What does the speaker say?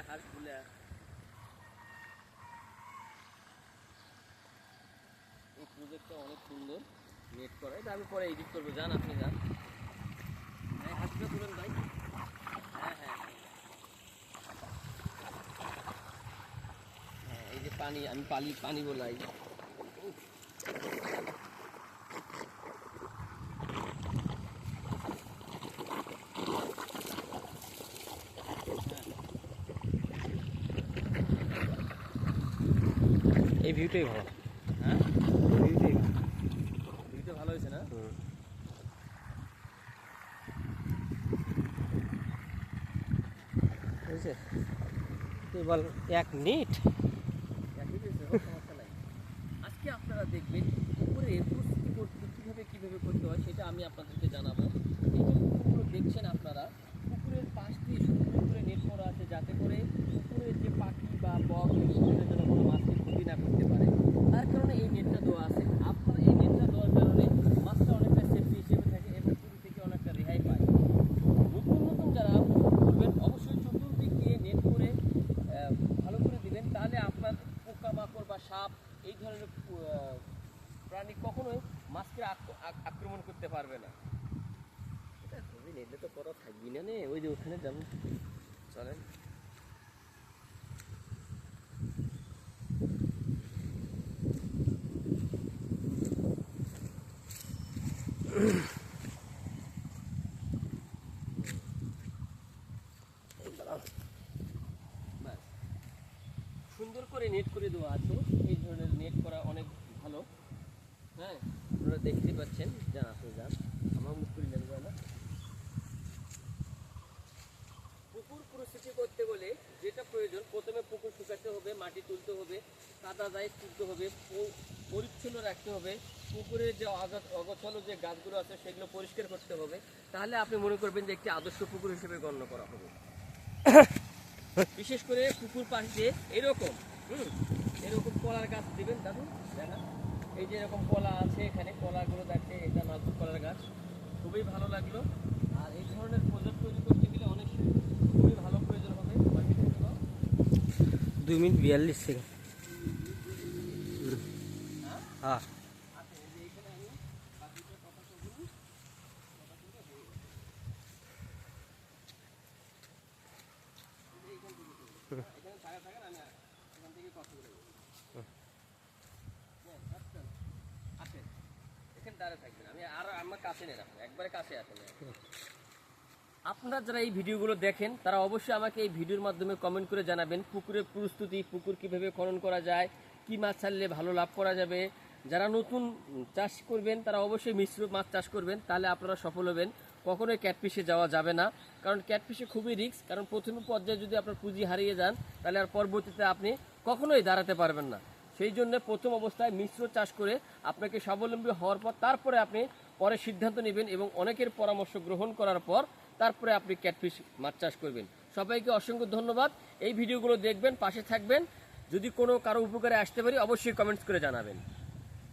হাঁসগুলা এই প্রজেক্টটা অনেক সুন্দর নেট করা। এটা আমি পরে এডিট করবো, যান আপনি যান। হ্যাঁ হাঁসগুলো তুলেন ভাই। হ্যাঁ হ্যাঁ হ্যাঁ, এই যে পানি আমি পানি বলাই। এই ভিউটাই ভালো। হ্যাঁ ভিউটাই ভালো। ভিউটা ভালো হয়েছে না? বুঝছে এবার 1 মিনিট একই হয়েছে, কোনো সমস্যা নাই। আজকে আপনারা দেখবেন পুকুরে প্রস্তুতি করতে কীভাবে করতে হয় সেটা আমি আপনাদেরকে জানাবো। এই যে পুকুরগুলো দেখছেন আপনারা, পুকুরের পাশ দিয়ে সুন্দর করে নেট করা আছে যাতে করে পুকুরের যে পাখি বা বক সেগুলোর জন্য কোনো মাছকে ক্ষতি না করতে পারে। তার কারণে এই নেটটা দেওয়া আছে। আপনার এই নেটটা দেওয়ার কারণে মাছটা অনেকটা সেফটি হিসেবে থাকে এবং পুকুর থেকে অনেকটা রেহাই পায়। নতুন যারা করবেন অবশ্যই চতুর্দিক দিয়ে নেট করে ভালো করে দিবেন, তাহলে আপনার পোকামাকড় বা সাপ এই ধরনের প্রাণী কখনোই মাছকে আক্রমণ করতে পারবে না। এটা খুবই নেটে তো করা থাকবি না নে, ওই যে ওখানে যাবো, চলেন। সুন্দর করে নেট করে দেওয়া আছে। এই ধরনের নেট করা অনেক ভালো। হ্যাঁ আপনারা দেখতে পাচ্ছেন, যান আপনি যান, আমার মুখ করে যাবে না। পুকুর প্রস্তুতি করতে গেলে যেটা প্রয়োজন, প্রথমে পুকুর শুকাতে হবে, মাটি তুলতে হবে, কাদা দায় তুলতে হবে, পরিচ্ছন্ন রাখতে হবে, পুকুরের যে অগোছালো যে গাছগুলো আছে সেগুলো পরিষ্কার করতে হবে, তাহলে আপনি মনে করবেন যে একটি আদর্শ পুকুর হিসেবে গণ্য করা হবে। বিশেষ করে পুকুর পাশে এরকম এরকম কলার গাছ দিবেন দাদু, দেখা এই যে এরকম কলা আছে এখানে, কলাগুলো দেখতে এটা নাজুক কলার গাছ, খুবই ভালো লাগলো। আর এই ধরনের প্রজেক্ট তৈরি করতে গেলে অনেক খুবই ভালো প্রয়োজন হবে। 2 মিনিট 42 সেকেন্ড। হ্যাঁ আপনারা যারা এই ভিডিওগুলো দেখেন তারা অবশ্যই আমাকে এই ভিডিওর মাধ্যমে কমেন্ট করে জানাবেন পুকুরের প্রস্তুতি, পুকুর কিভাবে খনন করা যায়, কি মাছ ছাড়লে ভালো লাভ করা যাবে। যারা নতুন চাষ করবেন তারা অবশ্যই মিশ্র মাছ চাষ করবেন, তাহলে আপনারা সফল হবেন। কখনোই ক্যাটফিশে যাওয়া যাবে না, কারণ ক্যাটফিশে খুবই রিস্ক। কারণ প্রথম পর্যায়ে যদি আপনার পুঁজি হারিয়ে যান তাহলে আর পরবর্তীতে আপনি কখনোই দাঁড়াতে পারবেন না। সেই জন্য প্রথম অবস্থায় মিশ্র চাষ করে আপনাকে স্বাবলম্বী হওয়ার পর তারপরে আপনি পরে সিদ্ধান্ত নেবেন এবং অনেকের পরামর্শ গ্রহণ করার পর তারপরে আপনি ক্যাটফিশ মাছ চাষ করবেন। সবাইকে অসংখ্য ধন্যবাদ। এই ভিডিওগুলো দেখবেন, পাশে থাকবেন। যদি কোনো কারো উপকারে আসতে পারি অবশ্যই কমেন্টস করে জানাবেন।